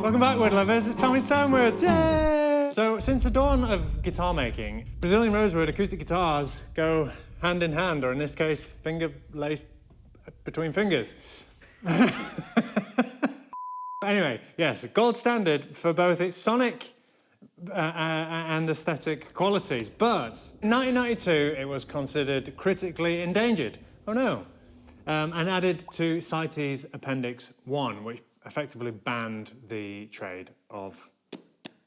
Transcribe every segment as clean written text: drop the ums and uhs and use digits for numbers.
Welcome back, wood lovers. It's Tommy's Tonewoods. Yay! So, since the dawn of guitar making, Brazilian Rosewood acoustic guitars go hand in hand, or in this case, finger laced between fingers. Anyway, yes, gold standard for both its sonic and aesthetic qualities. But in 1992, it was considered critically endangered. Oh no. And added to CITES Appendix 1, which effectively banned the trade of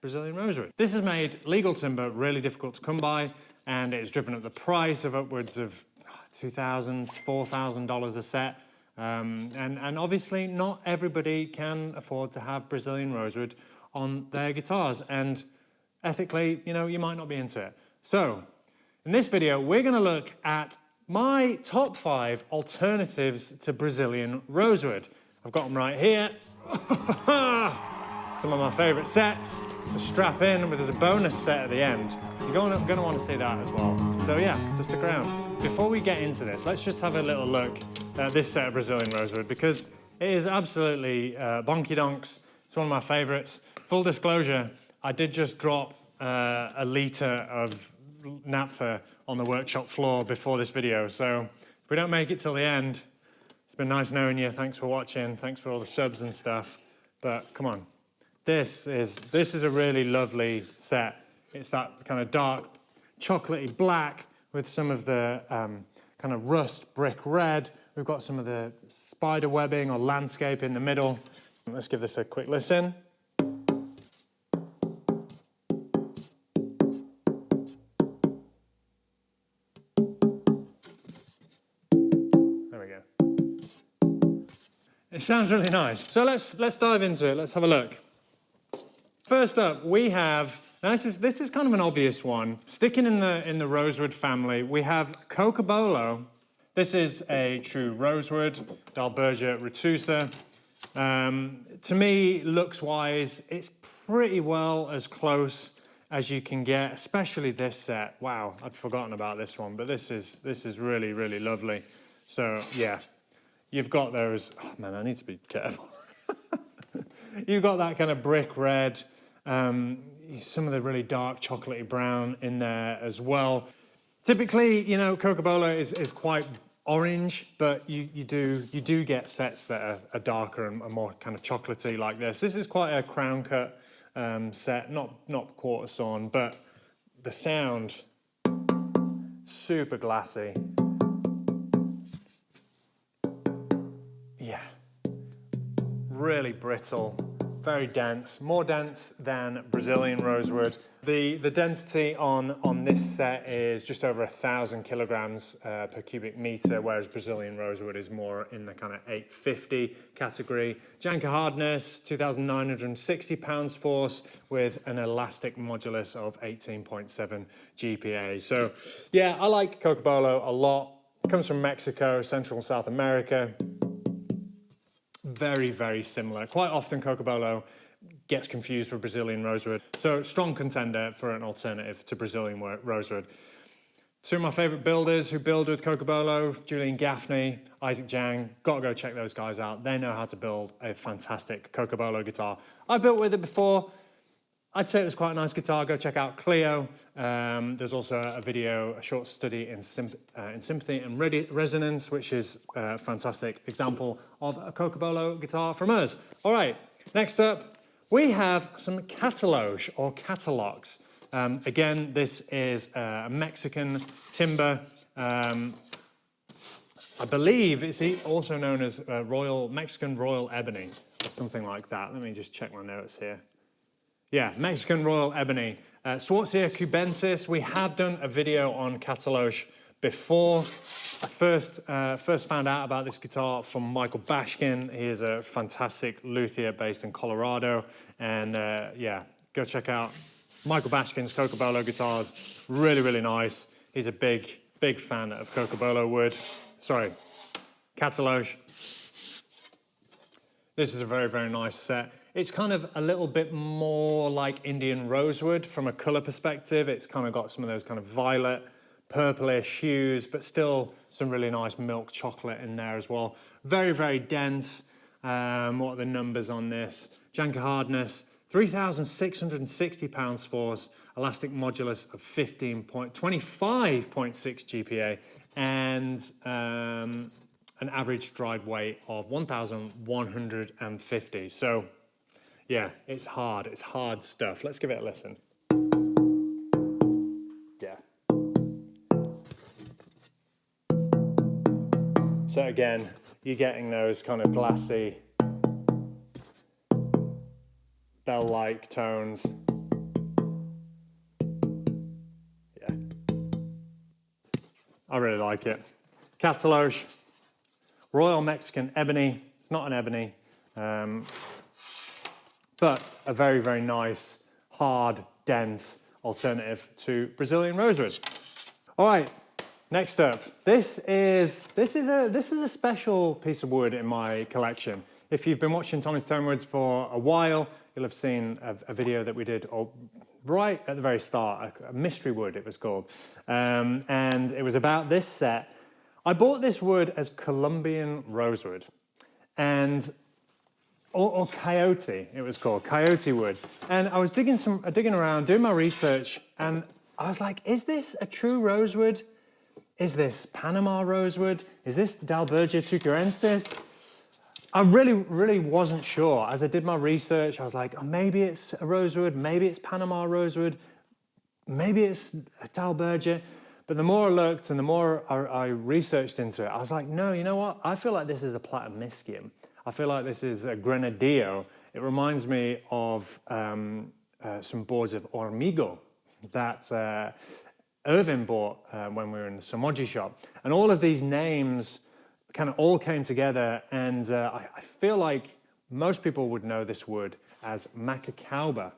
Brazilian rosewood. This has made legal timber really difficult to come by, and it has driven up the price of upwards of $2,000, $4,000 a set. And obviously not everybody can afford to have Brazilian rosewood on their guitars, and ethically, you know, you might not be into it. So, in this video, we're gonna look at my top 5 alternatives to Brazilian rosewood. I've got them right here. Some of my favorite sets to strap in, but there's a bonus set at the end. You're gonna want to see that as well. So yeah, so stick around. Before we get into this, let's just have a little look at this set of Brazilian rosewood, because it is absolutely bonky donks. It's one of my favorites. Full disclosure, I did just drop a litre of naphtha on the workshop floor before this video, so if we don't make it till the end, it's been nice knowing you. Thanks for watching. Thanks for all the subs and stuff. But come on, this is a really lovely set. It's that kind of dark, chocolatey black with some of the kind of rust brick red. We've got some of the spider webbing or landscape in the middle. Let's give this a quick listen. It sounds really nice. So let's dive into it. Let's have a look. First up, we have, now this is kind of an obvious one. Sticking in the rosewood family, we have Cocobolo. This is a true rosewood, Dalbergia retusa. To me, looks-wise, it's pretty well as close as you can get, especially this set. Wow, I'd forgotten about this one, but this is really, really lovely. So yeah. You've got those, oh man, I need to be careful. You've got that kind of brick red, some of the really dark chocolatey brown in there as well. Typically, you know, Cocobolo is quite orange, but you do get sets that are darker and more kind of chocolatey like this. This is quite a crown cut set, not quarter sawn, but the sound, super glassy. Yeah, really brittle, very dense, more dense than Brazilian rosewood. The density on this set is just over 1,000 kilograms per cubic meter, whereas Brazilian rosewood is more in the kind of 850 category. Janka hardness, 2,960 pounds force with an elastic modulus of 18.7 GPa. So yeah, I like Cocobolo a lot. It comes from Mexico, Central and South America. Very, very similar. Quite often Cocobolo gets confused with Brazilian rosewood. So strong contender for an alternative to Brazilian rosewood. Two of my favorite builders who build with Cocobolo, Julian Gaffney, Isaac Jang. Gotta go check those guys out. They know how to build a fantastic Cocobolo guitar. I built with it before. I'd say it was quite a nice guitar. Go check out Clio. There's also a video, a short study in sympathy and resonance, which is a fantastic example of a Cocobolo guitar from us. All right, next up, we have some catalogue or catalogs. Again, this is a Mexican timber. I believe it's also known as Mexican Royal Ebony, or something like that. Let me just check my notes here. Yeah, Mexican Royal Ebony. Schwarzia cubensis, we have done a video on catalogue before. I first found out about this guitar from Michael Bashkin. He is a fantastic luthier based in Colorado. And yeah, go check out Michael Bashkin's Cocobolo guitars. Really, really nice. He's a big, big fan of Cocobolo wood. Sorry, catalogue. This is a very, very nice set. It's kind of a little bit more like Indian rosewood from a color perspective. It's kind of got some of those kind of violet, purplish hues, but still some really nice milk chocolate in there as well. Very, very dense. What are the numbers on this? Janka hardness, 3,660 pounds force, elastic modulus of 25.6 GPa, and an average dried weight of 1,150. So, yeah, it's hard stuff. Let's give it a listen. Yeah. So again, you're getting those kind of glassy, bell-like tones. Yeah. I really like it. Cataloche, Royal Mexican Ebony. It's not an ebony, but a very, very nice, hard, dense alternative to Brazilian rosewood. All right, next up. This is a special piece of wood in my collection. If you've been watching Tommy's Tonewoods for a while, you'll have seen a video that we did right at the very start, a mystery wood it was called. And it was about this set. I bought this wood as Colombian Rosewood, or coyote, it was called, coyote wood. And I was digging around, doing my research, and I was like, is this a true rosewood? Is this Panama rosewood? Is this Dalbergia tucurensis? I really wasn't sure. As I did my research, I was like, oh, maybe it's a rosewood, maybe it's Panama rosewood, maybe it's a Dalbergia. But the more I looked and the more I researched into it, I was like, no, you know what? I feel like this is a Platymiscium. I feel like this is a Grenadillo. It reminds me of some boards of Ormigo that Irvin bought when we were in the Somoji shop. And all of these names kind of all came together, and I feel like most people would know this wood as Macacauba.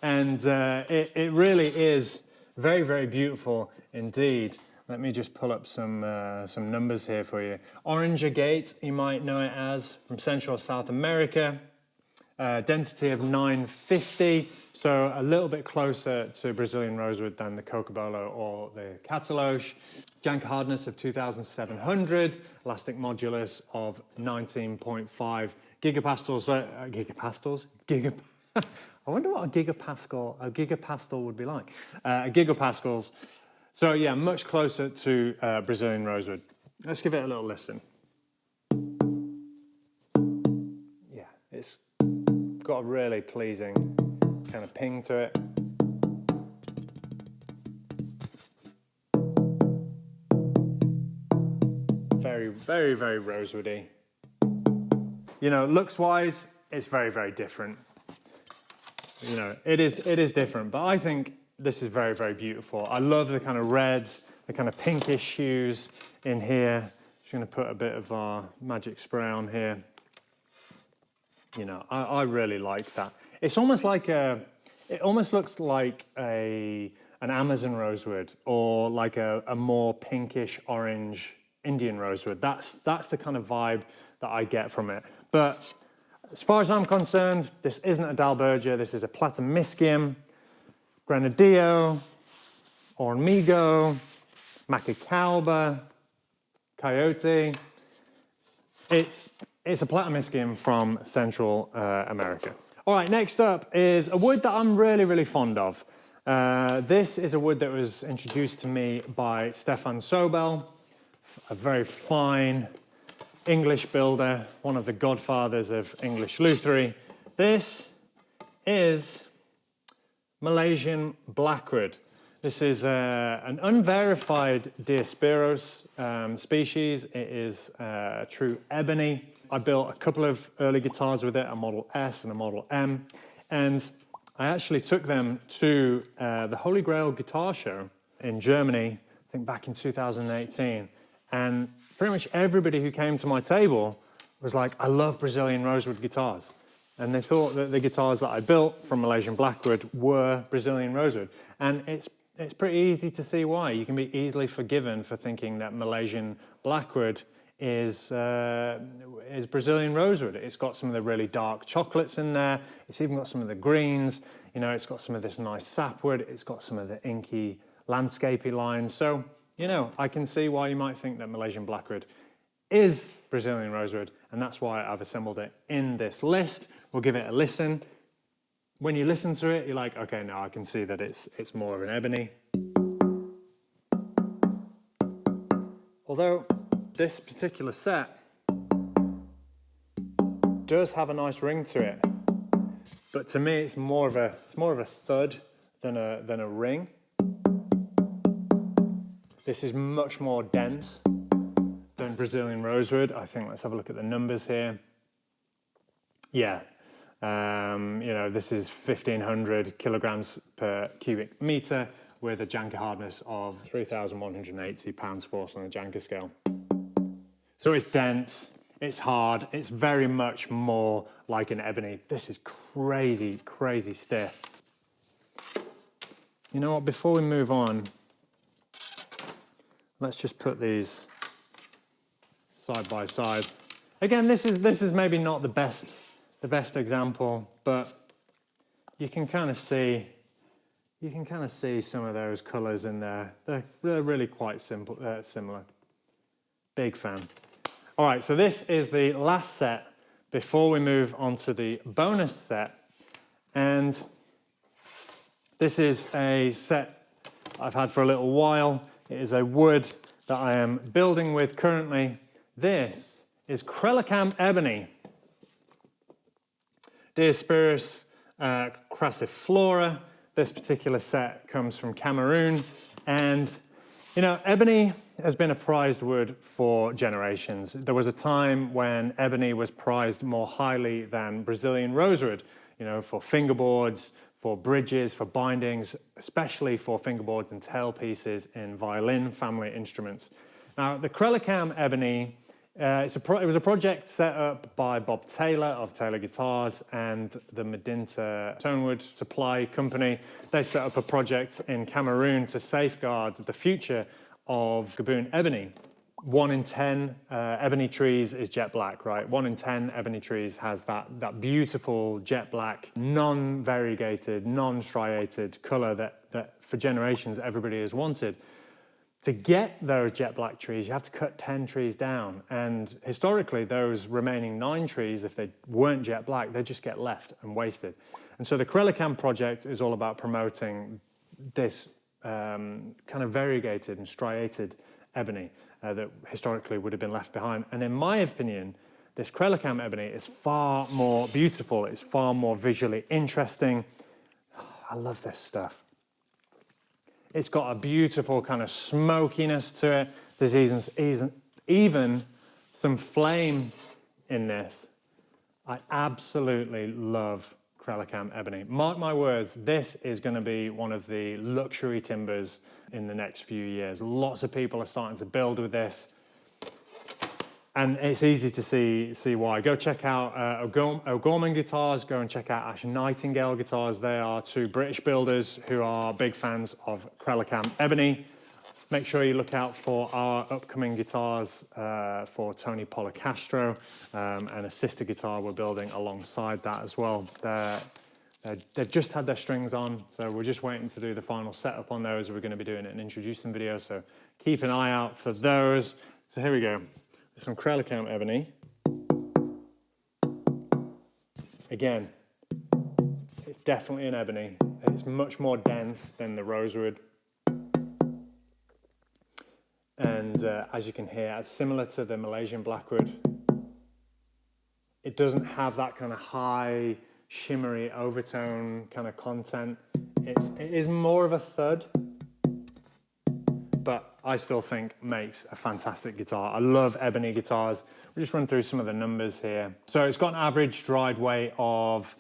And it really is very, very beautiful indeed. Let me just pull up some numbers here for you. Orange agate, you might know it as, from Central South America. Density of 950, so a little bit closer to Brazilian rosewood than the Cocobolo or the Cataloche. Jank hardness of 2,700, elastic modulus of 19.5 gigapascals. I wonder what a gigapascal would be like. Gigapascals. So yeah, much closer to Brazilian rosewood. Let's give it a little listen. Yeah, it's got a really pleasing kind of ping to it. Very, very, very rosewoody. You know, looks-wise, it's very, very different. You know, it is different, but I think this is very, very beautiful. I love the kind of reds, the kind of pinkish hues in here. Just going to put a bit of our magic spray on here. You know, I really like that. It's almost like it almost looks like an Amazon rosewood, or like a more pinkish orange Indian rosewood. That's the kind of vibe that I get from it. But as far as I'm concerned, this isn't a Dalbergia, this is a Platymiscium, Grenadillo, Ormigo, Macacauba, Coyote. It's a Platymiscium from Central America. All right, next up is a wood that I'm really, really fond of. This is a wood that was introduced to me by Stefan Sobel, a very fine English builder, one of the godfathers of English luthiery. This is Malaysian Blackwood. This is an unverified Diospyros species. It is true ebony. I built a couple of early guitars with it, a Model S and a Model M, and I actually took them to the Holy Grail Guitar Show in Germany, I think back in 2018. And pretty much everybody who came to my table was like, I love Brazilian rosewood guitars. And they thought that the guitars that I built from Malaysian Blackwood were Brazilian rosewood. And it's pretty easy to see why. You can be easily forgiven for thinking that Malaysian Blackwood is Brazilian rosewood. It's got some of the really dark chocolates in there. It's even got some of the greens. You know, it's got some of this nice sapwood. It's got some of the inky landscapey lines. So, you know, I can see why you might think that Malaysian Blackwood is Brazilian rosewood, and that's why I've assembled it in this list. We'll give it a listen. When you listen to it, you're like, okay, now I can see that it's more of an ebony. Although this particular set does have a nice ring to it, but to me it's more of a thud than a ring. This is much more dense than Brazilian rosewood. I think, let's have a look at the numbers here. Yeah, you know, this is 1,500 kilograms per cubic meter with a Janka hardness of 3,180 pounds-force on a Janka scale. So it's dense, it's hard, it's very much more like an ebony. This is crazy, crazy stiff. You know what, before we move on, let's just put these side by side. Again, this is maybe not the best example, but you can kind of see some of those colours in there. They're really quite simple, similar. Big fan. All right, so this is the last set before we move on to the bonus set. And this is a set I've had for a little while. It is a wood that I am building with currently. This is Cameroon Ebony. Diospyros crassiflora. This particular set comes from Cameroon. And, you know, ebony has been a prized wood for generations. There was a time when ebony was prized more highly than Brazilian rosewood, you know, for fingerboards, for bridges, for bindings, especially for fingerboards and tailpieces in violin family instruments. Now, the Cameroon Ebony, it was a project set up by Bob Taylor of Taylor Guitars and the Medinta Tonewood Supply Company. They set up a project in Cameroon to safeguard the future of Colombian Ebony. 1 in 10 ebony trees is jet black, right? 1 in 10 ebony trees has that beautiful jet black, non-variegated, non-striated color that for generations everybody has wanted. To get those jet black trees, you have to cut 10 trees down. And historically, those remaining 9 trees, if they weren't jet black, they just get left and wasted. And so the Cameroon project is all about promoting this kind of variegated and striated ebony that historically would have been left behind. And in my opinion, this Cameroon ebony is far more beautiful. It's far more visually interesting. I love this stuff. It's got a beautiful kind of smokiness to it. There's even some flame in this. I absolutely love Cameroon Ebony. Mark my words, this is going to be one of the luxury timbers in the next few years. Lots of people are starting to build with this. And it's easy to see why. Go check out O'Gorman Guitars, go and check out Ash Nightingale Guitars. They are 2 British builders who are big fans of Cameroon Ebony. Make sure you look out for our upcoming guitars for Tony Policastro and a sister guitar we're building alongside that as well. They've just had their strings on, so we're just waiting to do the final setup on those. We're going to be doing an introducing video, so keep an eye out for those. So here we go. Some Cameroon Ebony. Again, it's definitely an ebony. It's much more dense than the rosewood. And as you can hear, it's similar to the Malaysian Blackwood. It doesn't have that kind of high, shimmery overtone kind of content. It is more of a thud, but I still think makes a fantastic guitar. I love ebony guitars. We'll just run through some of the numbers here. So it's got an average dried weight of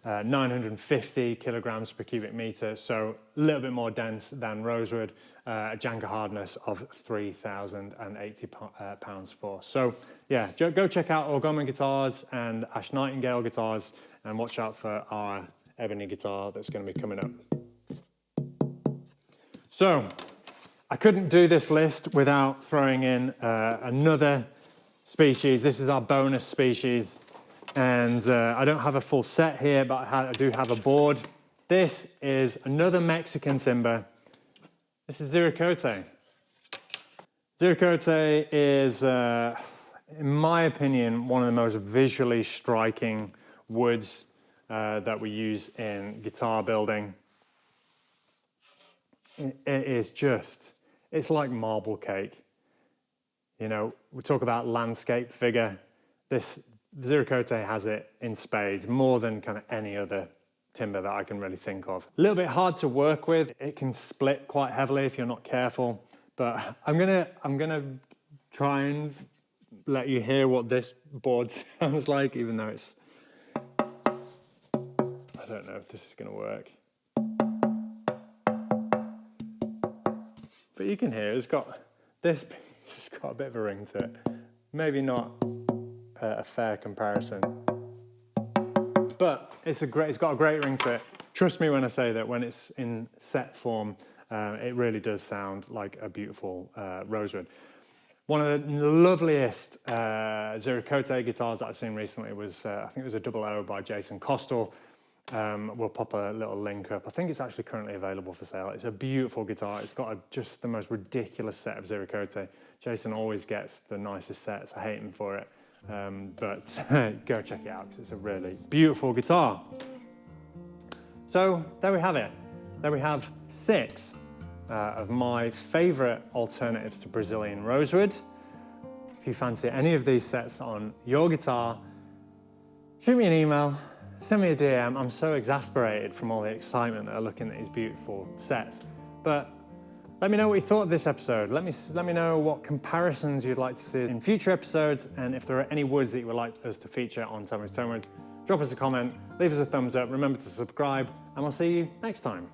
950 kilograms per cubic meter, so a little bit more dense than rosewood, a Janka hardness of 3,080 pounds-force. So yeah, go check out O'Gorman Guitars and Ash Nightingale Guitars and watch out for our ebony guitar that's going to be coming up. So I couldn't do this list without throwing in another species. This is our bonus species. And I don't have a full set here, but I do have a board. This is another Mexican timber. This is Ziricote. Ziricote is, in my opinion, one of the most visually striking woods that we use in guitar building. It is just, it's like marble cake. You know, we talk about landscape figure. This Ziricote has it in spades, more than kind of any other timber that I can really think of. A little bit hard to work with. It can split quite heavily if you're not careful, but I'm gonna try and let you hear what this board sounds like, even though it's, I don't know if this is gonna work. But you can hear it's got, this piece has got a bit of a ring to it. Maybe not a fair comparison, but it's got a great ring to it. Trust me when I say that when it's in set form, it really does sound like a beautiful rosewood. One of the loveliest Ziricote guitars that I've seen recently was, I think it was a 00 by Jason Costel. We'll pop a little link up. I think it's actually currently available for sale. It's a beautiful guitar. It's got just the most ridiculous set of Ziricote. Jason always gets the nicest sets. I hate him for it. But go check it out because it's a really beautiful guitar. So there we have it. There we have 6 of my favorite alternatives to Brazilian rosewood. If you fancy any of these sets on your guitar, shoot me an email, send me a DM. I'm so exasperated from all the excitement that are looking at these beautiful sets. But let me know what you thought of this episode. Let me know what comparisons you'd like to see in future episodes, and if there are any woods that you would like us to feature on Tonewoods, drop us a comment, leave us a thumbs up, remember to subscribe, and we'll see you next time.